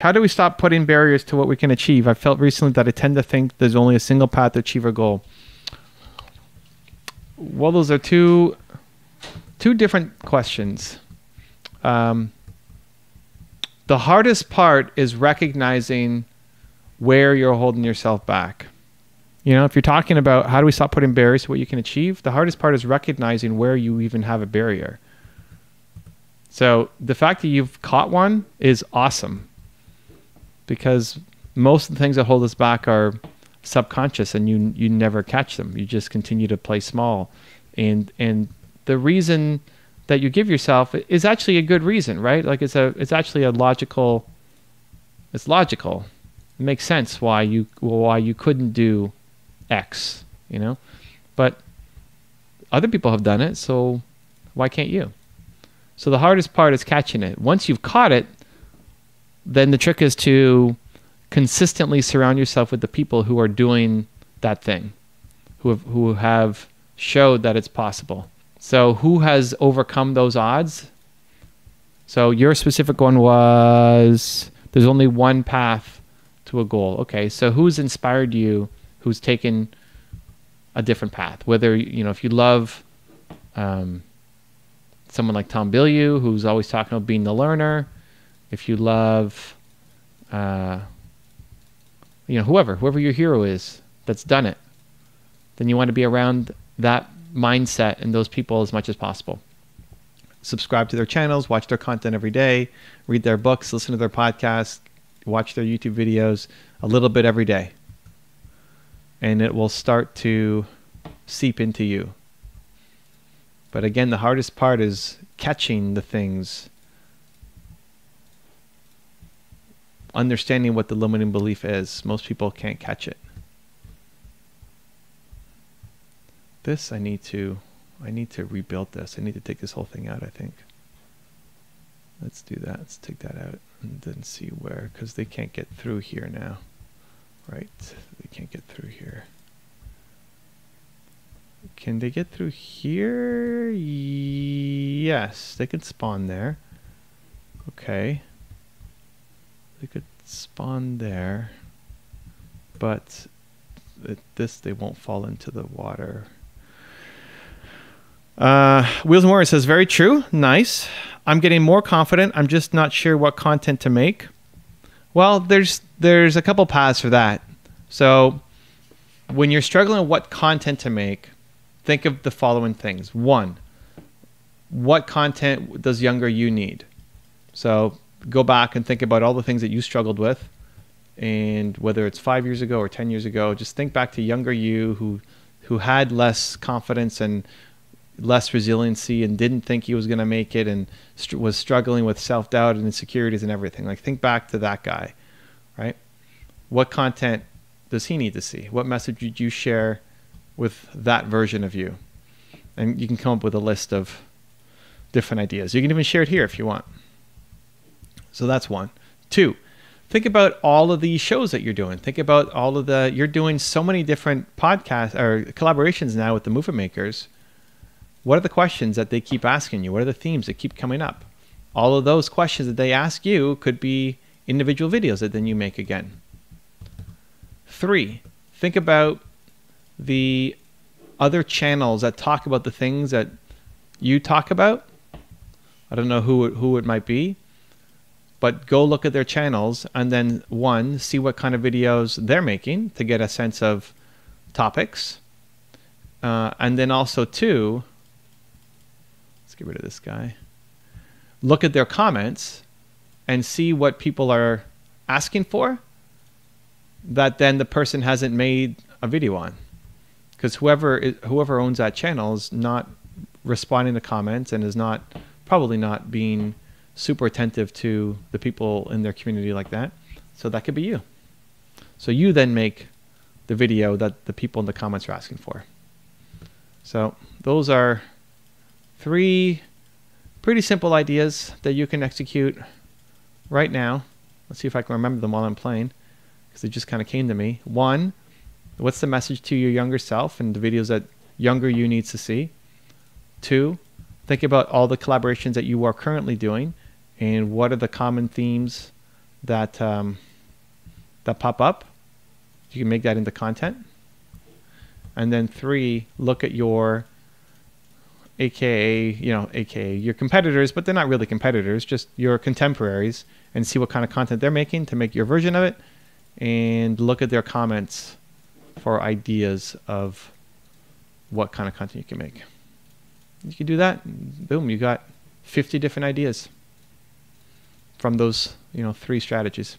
How do we stop putting barriers to what we can achieve? I felt recently that I tend to think there's only a single path to achieve our goal. Well, those are two different questions. The hardest part is recognizing where you're holding yourself back. You know, if you're talking about how do we stop putting barriers to what you can achieve, the hardest part is recognizing where you even have a barrier. So the fact that you've caught one is awesome, because most of the things that hold us back are subconscious, and you never catch them. You just continue to play small. And the reason that you give yourself is actually a good reason, right? Like it's actually a logical, it's logical. It makes sense why you couldn't do X, you know? But other people have done it, so why can't you? So the hardest part is catching it. Once you've caught it, then the trick is to consistently surround yourself with the people who are doing that thing, who have showed that it's possible. So who has overcome those odds? So your specific one was, there's only one path to a goal. Okay, so who's inspired you, who's taken a different path? Whether, you know, if you love someone like bilyeu, who's always talking about being the learner, if you love, you know, whoever your hero is that's done it, then you want to be around that mindset and those people as much as possible. Subscribe to their channels, watch their content every day, read their books, listen to their podcasts, watch their YouTube videos a little bit every day. And it will start to seep into you. But again, the hardest part is catching the things, understanding what the limiting belief is. Most people can't catch it. This, I need to rebuild this. I need to take this whole thing out, I think. Let's do that. Let's take that out and then see where, because they can't get through here now. Right? They can't get through here. Can they get through here? Yes, they could spawn there. Okay. They could spawn there. But this, they won't fall into the water. Wheels and Warrior says, very true. Nice. I'm getting more confident. I'm just not sure what content to make. Well, there's a couple paths for that. So when you're struggling with what content to make, think of the following things. One, what content does younger you need? So go back and think about all the things that you struggled with, and whether it's 5 years ago or 10 years ago, just think back to younger you who had less confidence and less resiliency and didn't think he was going to make it, and was struggling with self-doubt and insecurities and everything. Like, think back to that guy, right? What content does he need to see? What message did you share with that version of you? And you can come up with a list of different ideas. You can even share it here if you want. So that's one. Two, think about all of these shows that you're doing. Think about all of you're doing so many different podcasts or collaborations now with the movement makers. What are the questions that they keep asking you? What are the themes that keep coming up? All of those questions that they ask you could be individual videos that then you make again. Three, think about the other channels that talk about the things that you talk about. I don't know who it might be, but go look at their channels and then, one, see what kind of videos they're making to get a sense of topics. And then also, two, let's get rid of this guy. Look at their comments and see what people are asking for that then the person hasn't made a video on. Because whoever owns that channel is not responding to comments and is probably not being super attentive to the people in their community like that. So that could be you. So you then make the video that the people in the comments are asking for. So those are 3 pretty simple ideas that you can execute right now. Let's see if I can remember them while I'm playing, because they just kind of came to me. 1, what's the message to your younger self and the videos that younger you needs to see? 2, think about all the collaborations that you are currently doing and what are the common themes that that pop up. You can make that into content. And then 3, look at your AKA your competitors, but they're not really competitors, just your contemporaries, and see what kind of content they're making to make your version of it, and look at their comments for ideas of what kind of content you can make. You can do that, boom, you got 50 different ideas from those 3 strategies.